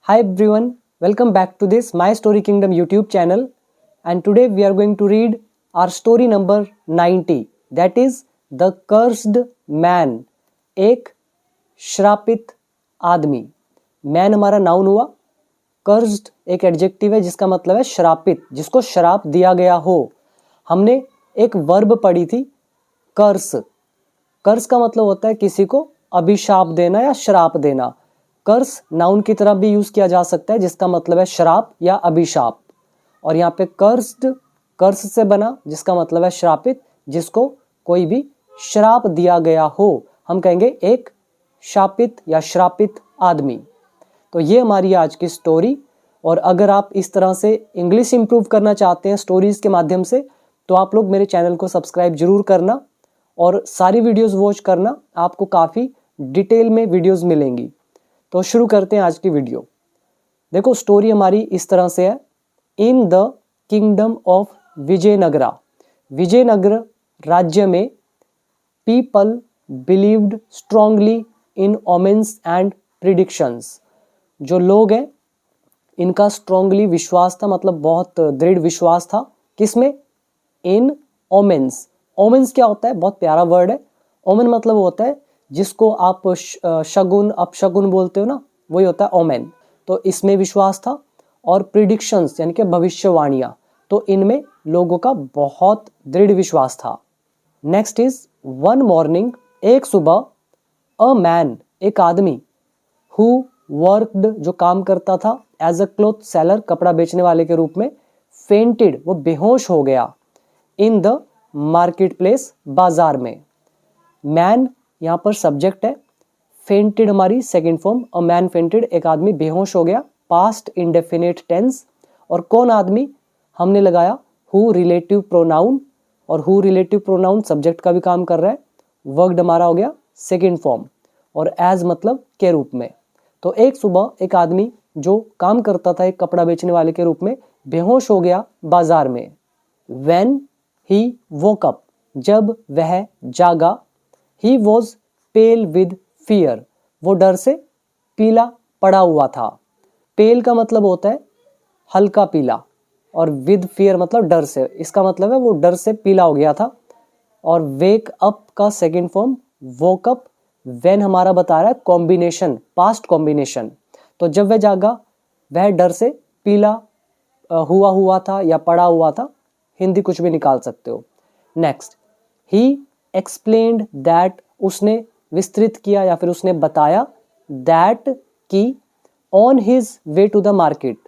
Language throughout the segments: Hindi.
Hi everyone, welcome back to this My Story Kingdom YouTube channel, and today we are going to read our story number 90, that is The Cursed Man. एक श्रापित आदमी. मैन हमारा नाउन हुआ, कर्स्ड एक एडजेक्टिव है जिसका मतलब है श्रापित, जिसको श्राप दिया गया हो. हमने एक वर्ब पढ़ी थी कर्स. कर्स का मतलब होता है किसी को अभिशाप देना या श्राप देना. कर्स नाउन की तरह भी यूज किया जा सकता है जिसका मतलब है श्राप या अभिशाप. और यहाँ पे कर्स्ड कर्स से बना जिसका मतलब है श्रापित, जिसको कोई भी श्राप दिया गया हो. हम कहेंगे एक शापित या श्रापित आदमी. तो ये हमारी आज की स्टोरी. और अगर आप इस तरह से इंग्लिश इंप्रूव करना चाहते हैं स्टोरीज के माध्यम से, तो आप लोग मेरे चैनल को सब्सक्राइब जरूर करना और सारी वीडियोस वॉच करना. आपको काफ़ी डिटेल में वीडियोस मिलेंगी. तो शुरू करते हैं आज की वीडियो. देखो स्टोरी हमारी इस तरह से है. In the kingdom of Vijayanagara, Vijayanagar राज्य में, people believed strongly in omens and predictions. जो लोग हैं इनका स्ट्रांगली विश्वास था, मतलब बहुत दृढ़ विश्वास था. किसमें? इन ओमेन्स. ओमेन्स क्या होता है? बहुत प्यारा वर्ड है. ओमेन मतलब होता है जिसको आप शगुन अपशगुन बोलते हो ना, वही होता है ओमेन. तो इसमें विश्वास था. और प्रिडिक्शंस यानी कि भविष्यवाणियां, तो इनमें लोगों का बहुत दृढ़ विश्वास था. नेक्स्ट इज वन मॉर्निंग, एक सुबह, अ मैन एक आदमी, हु वर्कड जो काम करता था, एज अ क्लॉथ सेलर कपड़ा बेचने वाले के रूप में, फेंटेड वो बेहोश हो गया, इन द मार्केट प्लेस बाजार में. मैन यहाँ पर सब्जेक्ट है, फेंटेड हमारी second form. A man fainted एक आदमी बेहोश हो गया, पास्ट इंडेफिनिट टेंस. और कौन आदमी? हमने लगाया हु रिलेटिव प्रोनाउन, और हु रिलेटिव प्रोनाउन सब्जेक्ट का भी काम कर रहा है. वर्ड हमारा हो गया सेकंड फॉर्म, और एज मतलब के रूप में. तो एक सुबह एक आदमी जो काम करता था एक कपड़ा बेचने वाले के रूप में, बेहोश हो गया बाजार में. व्हेन ही वोक अप, जब वह जागा, he was pale with fear, वो डर से पीला पड़ा हुआ था. पेल का मतलब होता है हल्का पीला, और विद फियर मतलब डर से. इसका मतलब है वो डर से पीला हो गया था. और वेक अप का second form woke up. When हमारा बता रहा है कॉम्बिनेशन, पास्ट कॉम्बिनेशन. तो जब वह जागा वह डर से पीला हुआ था या पड़ा हुआ था. हिंदी कुछ भी निकाल सकते हो. नेक्स्ट, ही एक्सप्लेन्ड दैट, उसने विस्तृत किया या फिर उसने बताया, दैट की, on his way to the market,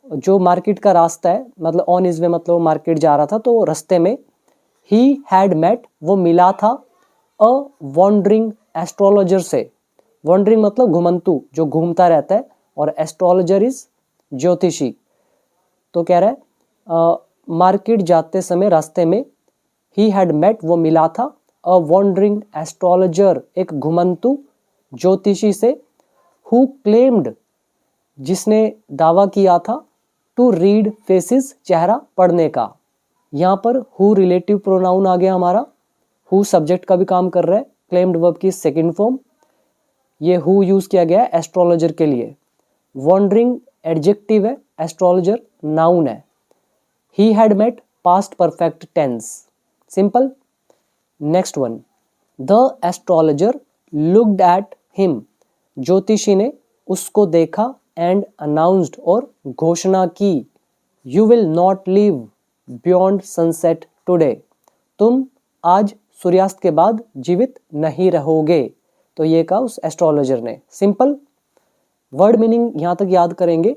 जो मार्केट का रास्ता है, मतलब ऑन हिज वे मतलब मार्केट जा रहा था तो रास्ते में, ही हैड मेट वो मिला था, अ वॉन्डरिंग एस्ट्रोलॉजर से. वॉन्डरिंग मतलब घुमंतु, जो घूमता रहता है, और एस्ट्रोलॉजर इज ज्योतिषी. तो कह रहा है मार्केट जाते समय रास्ते में, ही हैड मेट वो मिला था, अ वॉन्डरिंग एस्ट्रोलॉजर एक घुमंतु ज्योतिषी से, हु क्लेम्ड जिसने दावा किया था, टू रीड फेसेस चेहरा पढ़ने का. यहाँ पर हु रिलेटिव प्रोनाउन आ गया हमारा. हु सब्जेक्ट का भी काम कर रहा है, क्लेम्ड वर्ब की सेकंड फॉर्म. ये हु यूज किया गया है एस्ट्रोलॉजर के लिए. वॉन्डरिंग एडजेक्टिव है, एस्ट्रोलॉजर नाउन है. He had met past perfect tense, simple. Next one, the astrologer looked at him, ज्योतिषी ने उसको देखा, एंड अनाउंस्ड और घोषणा की, you will not live beyond sunset today, तुम आज सूर्यास्त के बाद जीवित नहीं रहोगे. तो ये कहा उस एस्ट्रोलॉजर ने. सिंपल. वर्ड मीनिंग यहाँ तक याद करेंगे.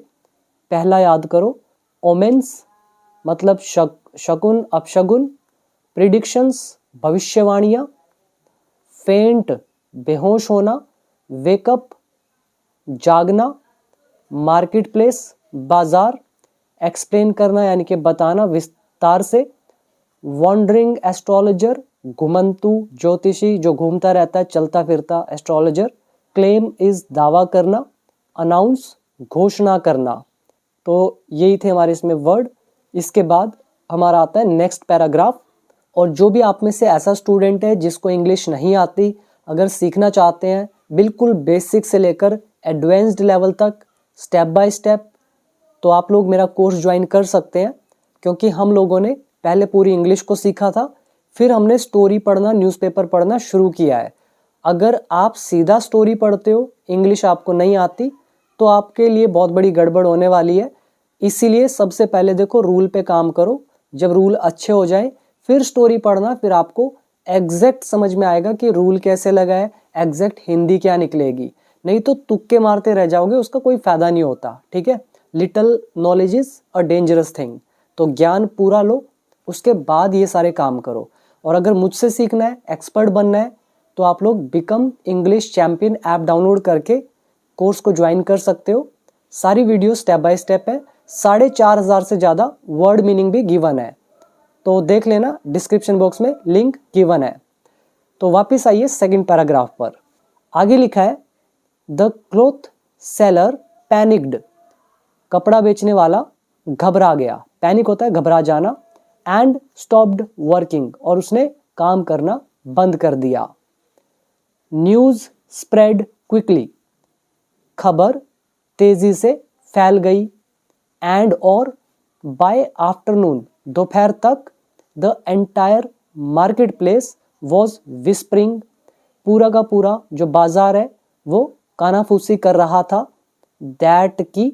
पहला याद करो, ओमेन्स मतलब शकुन अपशगुन, प्रिडिक्शंस भविष्यवाणियां, फेंट बेहोश होना, वेकअप जागना, मार्केट प्लेस बाजार, एक्सप्लेन करना यानी कि बताना विस्तार से, वॉन्डरिंग एस्ट्रोलॉजर घुमंतु ज्योतिषी जो घूमता रहता है चलता फिरता एस्ट्रोलॉजर, क्लेम इज दावा करना, अनाउंस घोषणा करना. तो यही थे हमारे इसमें वर्ड. इसके बाद हमारा आता है नेक्स्ट पैराग्राफ. और जो भी आप में से ऐसा स्टूडेंट है जिसको इंग्लिश नहीं आती, अगर सीखना चाहते हैं बिल्कुल बेसिक से लेकर एडवांस्ड लेवल तक स्टेप बाय स्टेप, तो आप लोग मेरा कोर्स ज्वाइन कर सकते हैं, क्योंकि हम लोगों ने पहले पूरी इंग्लिश को सीखा था, फिर हमने स्टोरी पढ़ना, न्यूज़पेपर पढ़ना शुरू किया है। अगर आप सीधा स्टोरी पढ़ते हो, इंग्लिश आपको नहीं आती, तो आपके लिए बहुत बड़ी गड़बड़ होने वाली है। इसीलिए सबसे पहले देखो रूल पे काम करो, जब रूल अच्छे हो जाए फिर स्टोरी पढ़ना, फिर आपको एग्जैक्ट समझ में आएगा कि रूल कैसे लगा है, एग्जैक्ट हिंदी क्या निकलेगी। नहीं तो तुक्के मारते रह जाओगे, उसका कोई फायदा नहीं होता। ठीक है, little knowledge is a dangerous thing. तो ज्ञान पूरा लो, उसके बाद ये सारे काम करो। और अगर मुझसे सीखना है, एक्सपर्ट बनना है, तो आप लोग become English champion app download करके कोर्स को ज्वाइन कर सकते हो। सारी वीडियो स्टेप बाय स्टेप है, 4,500 से ज़्यादा वर्ड मीनिंग भी गिवन है, तो देख लेना, डिस्क्रिप्शन बॉक्स में लिंक गिवन है। तो वापस आइए सेकंड पैराग्राफ पर। आगे लिखा है, द क्लॉथ सेलर पैनिक्ड, कपड़ा बेचने वाला घबरा गया। पैनिक होता है घबरा जाना। एंड स्टॉप्ड वर्किंग, और उसने काम करना बंद कर दिया। न्यूज स्प्रेड क्विकली, खबर तेजी से फैल गई। एंड और बाय आफ्टरनून, दोपहर तक, the entire market place was whispering, पूरा का पूरा जो बाजार है वो कानाफूसी कर रहा था। दैट की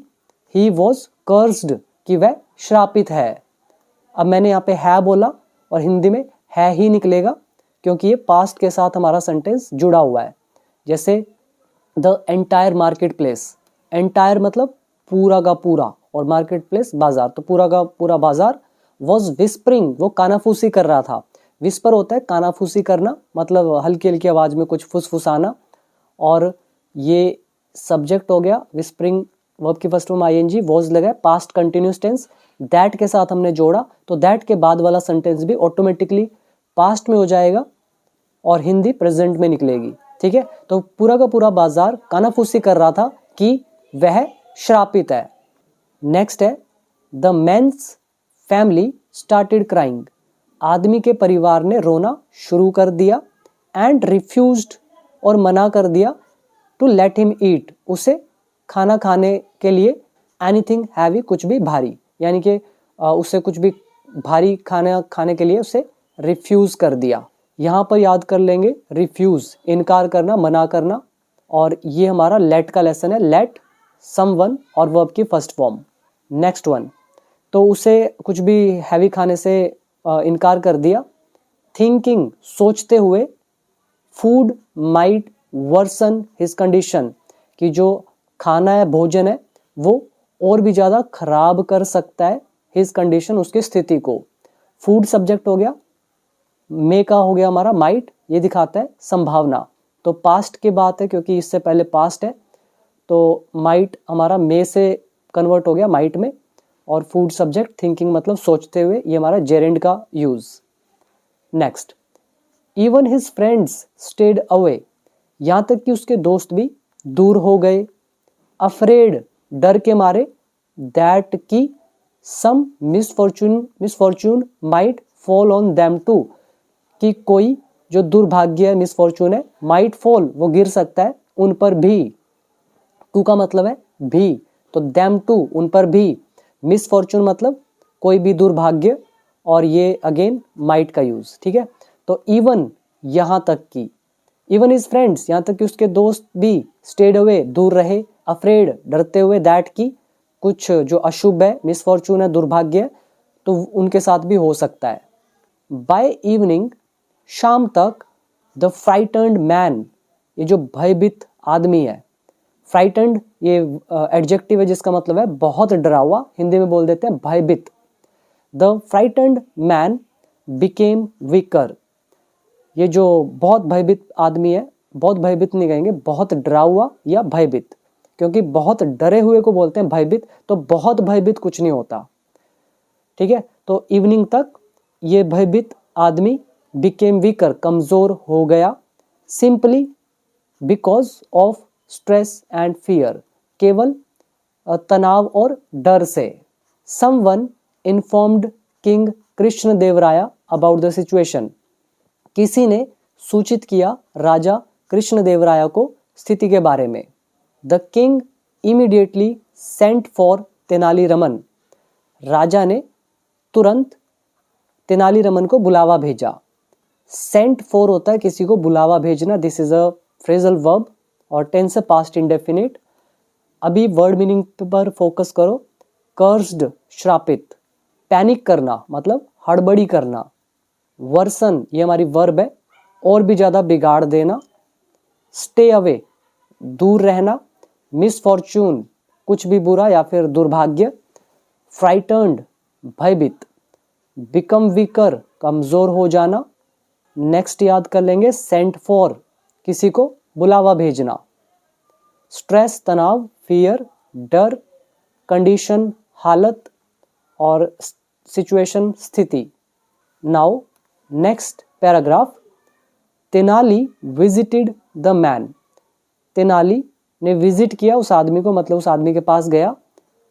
ही वॉज कर्स्ड, कि वह श्रापित है। अब मैंने यहाँ पे है बोला और हिंदी में है ही निकलेगा, क्योंकि ये पास्ट के साथ हमारा सेंटेंस जुड़ा हुआ है। जैसे the entire market place, entire मतलब पूरा का पूरा, और मार्केट प्लेस बाजार, तो पूरा का पूरा बाजार। वॉज विस्परिंग, वो कानाफूसी कर रहा था। विस्पर होता है कानाफूसी करना, मतलब हल्की हल्की आवाज में कुछ फुसफुसाना। और ये सब्जेक्ट हो गया, विस्परिंग वर्ब की फर्स्ट फॉर्म आईएनजी, वॉज लगा है, पास्ट कंटिन्यूस टेंस। दैट के साथ हमने जोड़ा, तो दैट के बाद वाला सेंटेंस भी ऑटोमेटिकली पास्ट में हो जाएगा और हिंदी प्रेजेंट में निकलेगी। ठीक है, तो पूरा का पूरा बाजार कानाफूसी कर रहा था कि वह श्रापित है। नेक्स्ट है, the man's family started crying, आदमी के परिवार ने रोना शुरू कर दिया। एंड रिफ्यूज्ड, और मना कर दिया, टू लेट हिम ईट, उसे खाना खाने के लिए, एनीथिंग हैवी, कुछ भी भारी, यानी कि उसे कुछ भी भारी खाना खाने के लिए उसे रिफ्यूज कर दिया। यहाँ पर याद कर लेंगे, रिफ्यूज इनकार करना, मना करना। और ये हमारा लेट का लेसन है, लेट समवन और वर्ब की फर्स्ट फॉर्म। नेक्स्ट वन, तो उसे कुछ भी हैवी खाने से इनकार कर दिया। थिंकिंग, सोचते हुए, food might worsen his condition, कि जो खाना है, भोजन है, वो और भी ज़्यादा खराब कर सकता है हिज कंडीशन, उसकी स्थिति को। फूड सब्जेक्ट हो गया, मे का हो गया हमारा माइट, ये दिखाता है संभावना। तो पास्ट की बात है, क्योंकि इससे पहले पास्ट है, तो माइट हमारा मे से कन्वर्ट हो गया माइट में। और फूड सब्जेक्ट, थिंकिंग मतलब सोचते हुए, ये हमारा जेरेंड का use. Next, even his friends stayed away, यहाँ तक कि उसके दोस्त भी दूर हो गए। अफ्रेड, डर के मारे। दैट की some misfortune might fall on them too, कि कोई जो दुर्भाग्य है, मिसफॉर्चून है, माइट फॉल, वो गिर सकता है, उन पर भी। टू का मतलब है भी, तो देम टू, उन पर भी। मिसफॉर्चून मतलब कोई भी दुर्भाग्य, और ये अगेन माइट का यूज। ठीक है, तो इवन यहाँ तक की, इवन इज फ्रेंड्स, यहाँ तक कि उसके दोस्त भी, स्टेड अवे, दूर रहे, अफ्रेड, डरते हुए, दैट की कुछ जो अशुभ है, मिसफॉर्चून है, दुर्भाग्य, तो उनके साथ भी हो सकता है। बाय इवनिंग, शाम तक, द फ्राइटन्ड मैन, ये जो भयभीत आदमी है, फ्राइटन्ड ये एडजेक्टिव है जिसका मतलब है बहुत डरा हुआ, हिंदी में बोल देते हैं भयभीत। The frightened man became weaker, ये जो बहुत भयभीत आदमी है, बहुत भयभीत नहीं कहेंगे, बहुत डरा हुआ या भयभीत, क्योंकि बहुत डरे हुए को बोलते हैं भयभीत, तो बहुत भयभीत कुछ नहीं होता। ठीक है, तो इवनिंग तक ये भयभीत आदमी बिकेम वीकर, कमजोर हो गया। Simply because of stress and fear, केवल तनाव और डर से। समवन इन्फॉर्म्ड किंग कृष्ण देवराया अबाउट द सिचुएशन, किसी ने सूचित किया राजा कृष्ण देवराया को स्थिति के बारे में। The king immediately sent for Tenaliraman, राजा ने तुरंत तेनालीरामन को बुलावा भेजा। सेंट फॉर होता है किसी को बुलावा भेजना, this is a phrasal verb और टेंस है पास्ट इंडेफिनिट। अभी वर्ड मीनिंग पर फोकस करो। कर्स्ड श्रापित, पैनिक करना मतलब हड़बड़ी करना। वर्सन ये हमारी वर्ब है, और भी ज्यादा बिगाड़ देना। स्टे अवे दूर रहना। मिसफॉर्चून कुछ भी बुरा या फिर दुर्भाग्य। फ्राइटन्ड भयभीत। बिकम वीकर कमजोर हो जाना। नेक्स्ट याद कर लेंगे, सेंट फॉर किसी को बुलावा भेजना। स्ट्रेस तनाव, फियर डर, कंडीशन हालत और सिचुएशन स्थिति। Now next paragraph, Tenali visited the man, Tenali ने विजिट किया उस आदमी को, मतलब उस आदमी के पास गया।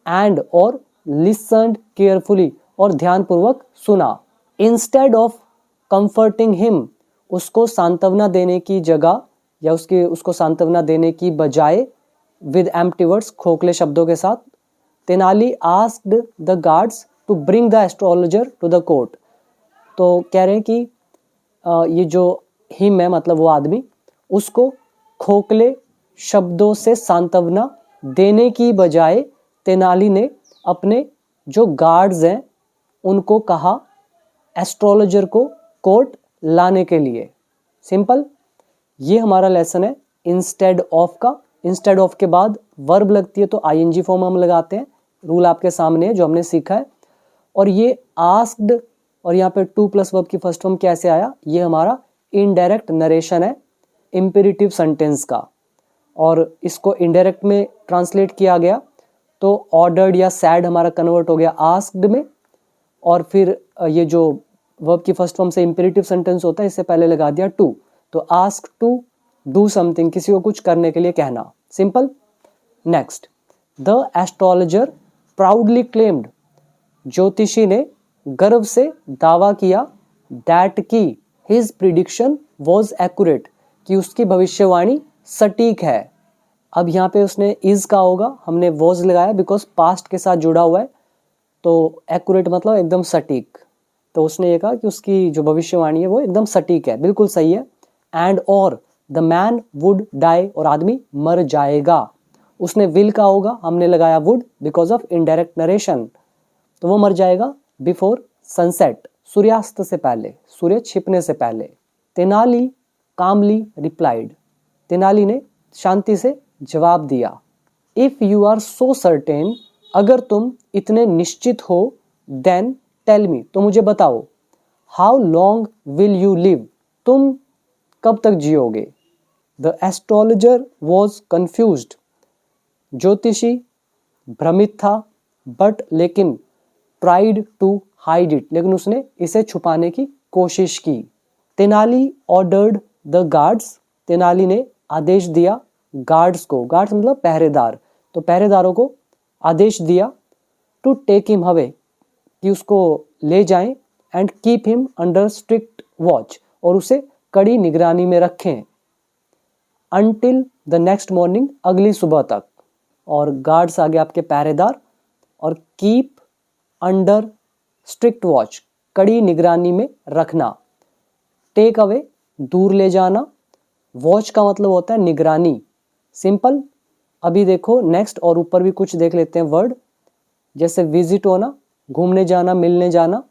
एंड और लिसन्ड केयरफुली और ध्यानपूर्वक सुना। इंस्टेड ऑफ कंफर्टिंग हिम, उसको सांत्वना देने की जगह या उसको सांत्वना देने की बजाय, विद एम्प्टी वर्ड्स खोखले शब्दों के साथ, Tenali asked the guards to bring the astrologer to the court. तो कह रहे हैं कि ये जो हिम है मतलब वो आदमी, उसको खोखले शब्दों से सांत्वना देने की बजाय तेनाली ने अपने जो गार्ड्स हैं उनको कहा एस्ट्रोलॉजर को कोर्ट लाने के लिए। सिंपल, ये हमारा लेसन है इंस्टेड ऑफ का। इंस्टेड ऑफ के बाद वर्ब लगती है तो आईएनजी फॉर्म हम लगाते हैं। रूल आपके सामने है जो हमने सीखा है। और ये आस्क्ड और यहाँ पे टू प्लस वर्ब की फर्स्ट फॉर्म कैसे आया, ये हमारा इनडायरेक्ट नरेशन है इंपेरेटिव सेंटेंस का, और इसको इनडायरेक्ट में ट्रांसलेट किया गया तो ऑर्डर्ड या सैड हमारा कन्वर्ट हो गया आस्क्ड में, और फिर ये जो वर्ब की फर्स्ट फॉर्म से इंपेरेटिव सेंटेंस होता है इससे पहले लगा दिया टू, तो आस्क टू डू समथिंग, किसी को कुछ करने के लिए कहना। Simple. Next, the astrologer proudly claimed, ज्योतिषी ने गर्व से दावा किया, दैट की हिज प्रिडिक्शन वॉज एक्यूरेट, कि उसकी भविष्यवाणी सटीक है। अब यहाँ पे उसने इज का होगा, हमने वॉज लगाया बिकॉज पास्ट के साथ जुड़ा हुआ है, तो एक्यूरेट मतलब एकदम सटीक। तो उसने ये कहा कि उसकी जो भविष्यवाणी है वो एकदम सटीक है, बिल्कुल सही है। एंड और द मैन वुड डाई, और आदमी मर जाएगा। उसने विल का होगा, हमने लगाया would because of indirect narration, तो वो मर जाएगा बिफोर सनसेट, सूर्यास्त से पहले, सूर्य छिपने से पहले। तेनाली कामली रिप्लाइड, तेनाली ने शांति से जवाब दिया, if you are so certain, अगर तुम इतने निश्चित हो, देन टेल मी, तो मुझे बताओ, how long will you live, तुम कब तक जियोगे। द एस्ट्रोलॉजर वॉज कंफ्यूज्ड, ज्योतिषी भ्रमित था, बट लेकिन ट्राइड टू हाइड इट, लेकिन उसने इसे छुपाने की कोशिश की। Tenali ordered the guards, Tenali ने आदेश दिया गार्ड्स को, गार्ड्स मतलब पहरेदार, तो पहरेदारों को आदेश दिया, टू टेक हिम अवे, कि उसको ले जाएं, and keep him under strict watch, और उसे कड़ी निगरानी में रखें, अनटिल द नेक्स्ट मॉर्निंग, अगली सुबह तक। और गार्ड्स आगे आपके पहरेदार, और कीप अंडर स्ट्रिक्ट वॉच, कड़ी निगरानी में रखना। टेक अवे दूर ले जाना, वॉच का मतलब होता है निगरानी। सिंपल। अभी देखो नेक्स्ट, और ऊपर भी कुछ देख लेते हैं वर्ड, जैसे विजिट होना, घूमने जाना, मिलने जाना।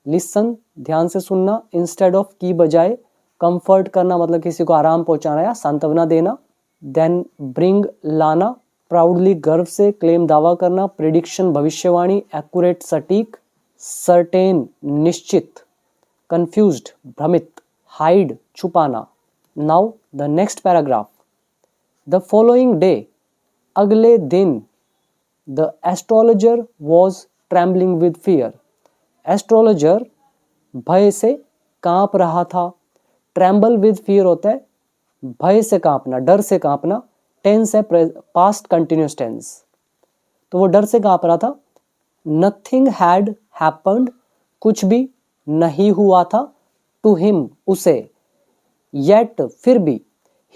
लिसन ध्यान से सुनना, इंस्टेड ऑफ की बजाय। कंफर्ट करना मतलब किसी को आराम पहुंचाना या सांत्वना देना। देन ब्रिंग लाना, प्राउडली गर्व से, क्लेम दावा करना, प्रिडिक्शन भविष्यवाणी, एक्यूरेट सटीक, सर्टेन निश्चित, कंफ्यूज्ड भ्रमित, हाइड छुपाना। Now the next paragraph, the following day, अगले दिन, the astrologer was trembling with fear, astrologer भय से कांप रहा था। ट्रेम्बल विद फियर होता है भय से कांपना, डर से कांपना। टेंस है पास्ट कंटिन्यूस टेंस, तो वो डर से कांप रहा था। नथिंग हैड हैपेंड, कुछ भी नहीं हुआ था, टू हिम उसे, येट फिर भी,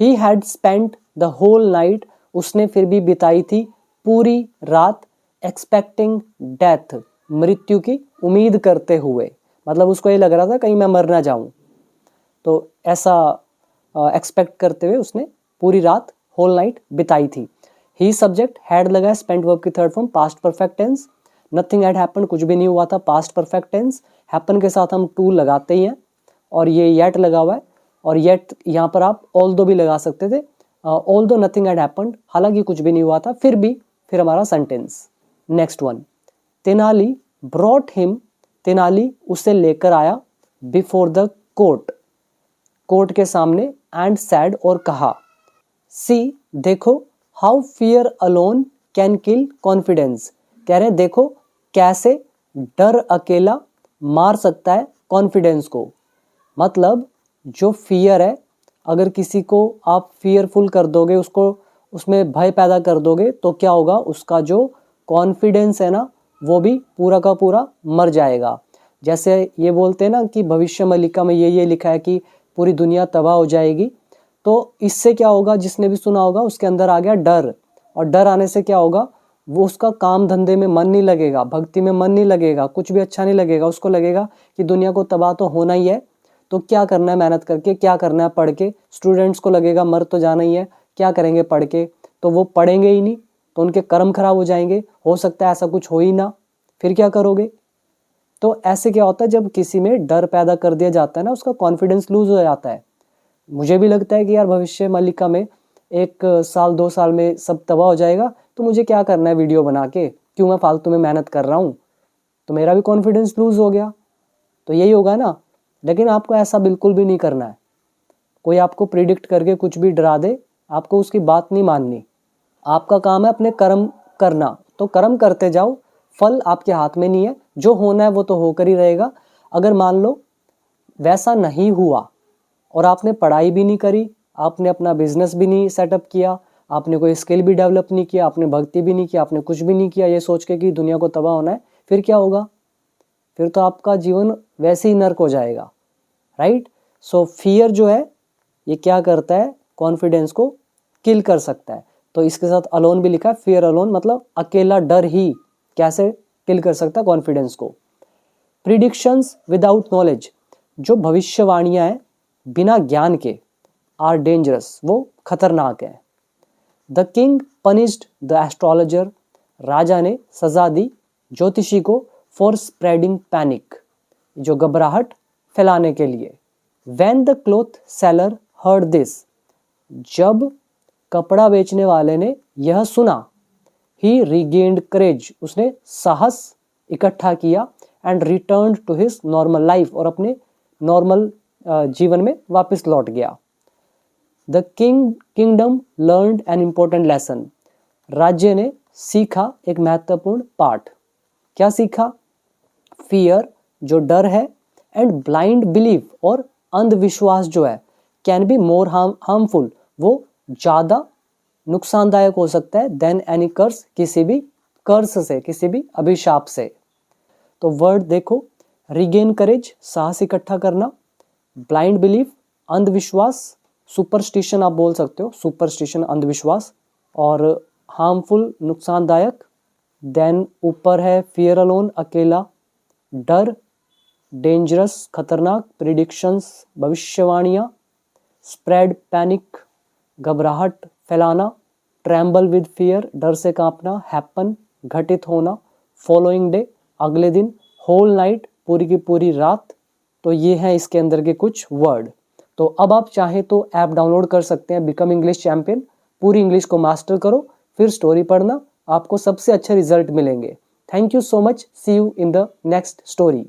he had spent the whole night, उसने फिर भी बिताई थी पूरी रात, एक्सपेक्टिंग डेथ, मृत्यु की उम्मीद करते हुए, मतलब उसको ये लग रहा था कहीं मैं मर ना जाऊं, तो ऐसा एक्सपेक्ट करते हुए उसने पूरी रात, होल नाइट बिताई थी। ही सब्जेक्ट हैड लगा है स्पेंट वर्ब की third form past perfect tense. Nothing had happen, कुछ भी नहीं हुआ था, पास्ट परफेक्ट टेंस। हैपन के साथ हम टू लगाते ही हैं, और ये येट लगा हुआ है, और येट यहाँ पर आप ऑल्दो भी लगा सकते थे, ऑल्दो नथिंग हैड हैपेंड, हालांकि कुछ भी नहीं हुआ था, फिर हमारा sentence. Next one, Tenali brought him, Tenali उसे लेकर आया, बिफोर द कोर्ट, कोर्ट के सामने, एंड सैड और कहा, सी देखो, how fear alone can kill confidence, कह रहे हैं देखो कैसे डर अकेला मार सकता है कॉन्फिडेंस को। मतलब जो फियर है, अगर किसी को आप फियरफुल कर दोगे, उसको उसमें भय पैदा कर दोगे, तो क्या होगा, उसका जो कॉन्फिडेंस है ना वो भी पूरा का पूरा मर जाएगा। जैसे ये बोलते हैं ना कि भविष्य मलिका में ये लिखा है कि पूरी दुनिया तबाह हो जाएगी, तो इससे क्या होगा, जिसने भी सुना होगा उसके अंदर आ गया डर, और डर आने से क्या होगा, वो उसका काम धंधे में मन नहीं लगेगा, भक्ति में मन नहीं लगेगा, कुछ भी अच्छा नहीं लगेगा, उसको लगेगा कि दुनिया को तबाह तो होना ही है, तो क्या करना है मेहनत करके, क्या करना है पढ़ के। स्टूडेंट्स को लगेगा मर तो जाना ही है, क्या करेंगे पढ़ के, तो वो पढ़ेंगे ही नहीं, तो उनके कर्म खराब हो जाएंगे, हो सकता है ऐसा कुछ हो ही ना, फिर क्या करोगे। तो ऐसे क्या होता है, जब किसी में डर पैदा कर दिया जाता है ना, उसका कॉन्फिडेंस लूज हो जाता है। मुझे भी लगता है कि यार भविष्य मलिका में 1 साल 2 साल में सब तबाह हो जाएगा, तो मुझे क्या करना है वीडियो बना के, क्यों मैं फालतू में मेहनत कर रहा हूँ, तो मेरा भी कॉन्फिडेंस लूज हो गया। तो यही होगा ना, लेकिन आपको ऐसा बिल्कुल भी नहीं करना है। कोई आपको प्रिडिक्ट करके कुछ भी डरा दे, आपको उसकी बात नहीं माननी। आपका काम है अपने कर्म करना, तो कर्म करते जाओ, फल आपके हाथ में नहीं है, जो होना है वो तो होकर ही रहेगा। अगर मान लो वैसा नहीं हुआ, और आपने पढ़ाई भी नहीं करी, आपने अपना बिजनेस भी नहीं सेटअप किया, आपने कोई स्किल भी डेवलप नहीं किया, आपने भक्ति भी नहीं किया, आपने कुछ भी नहीं किया, ये सोच के कि दुनिया को तबाह होना है, फिर क्या होगा, फिर तो आपका जीवन वैसे ही नर्क हो जाएगा, राइट। सो फियर जो है ये क्या करता है, कॉन्फिडेंस को किल कर सकता है। तो इसके साथ अलोन भी लिखा है, फियर अलोन मतलब अकेला डर ही कैसे किल कर सकता है कॉन्फिडेंस को। प्रिडिक्शंस विदाउट नॉलेज, जो भविष्यवाणियां हैं बिना ज्ञान के, आर डेंजरस, वो खतरनाक है। The king punished the astrologer, राजा ने सजा दी ज्योतिषी को, फॉर स्प्रेडिंग पैनिक, जो घबराहट फैलाने के लिए। When the cloth seller heard this, जब कपड़ा बेचने वाले ने यह सुना, ही रिगेन्ड करेज, उसने साहस इकट्ठा किया, and return to his normal life, और अपने नॉर्मल जीवन में वापस लौट गया। The kingdom learned an important lesson, राज्य ने सीखा एक महत्वपूर्ण पाठ। क्या सीखा, फियर जो डर है, एंड ब्लाइंड बिलीफ और अंधविश्वास जो है, कैन बी मोर हार्मफुल, वो ज्यादा नुकसानदायक हो सकता है, देन एनी कर्स, किसी भी कर्स से, किसी भी अभिशाप से। तो वर्ड देखो, रिगेन करेज साहस इकट्ठा करना, ब्लाइंड बिलीफ अंधविश्वास, सुपरस्टिशन आप बोल सकते हो, सुपरस्टिशन अंधविश्वास, और हार्मफुल नुकसानदायक, देन ऊपर है फियर अलोन अकेला, डर डेंजरस खतरनाक, प्रिडिक्शंस भविष्यवाणियाँ, स्प्रेड पैनिक घबराहट फैलाना, ट्रैम्बल विद फियर डर से कांपना, हैपन घटित होना, फॉलोइंग डे अगले दिन, होल नाइट पूरी की पूरी रात। तो ये हैं इसके अंदर के कुछ वर्ड। तो अब आप चाहें तो ऐप डाउनलोड कर सकते हैं, बिकम इंग्लिश चैंपियन, पूरी इंग्लिश को मास्टर करो, फिर स्टोरी पढ़ना, आपको सबसे अच्छे रिजल्ट मिलेंगे। Thank you so much, see you in the next story.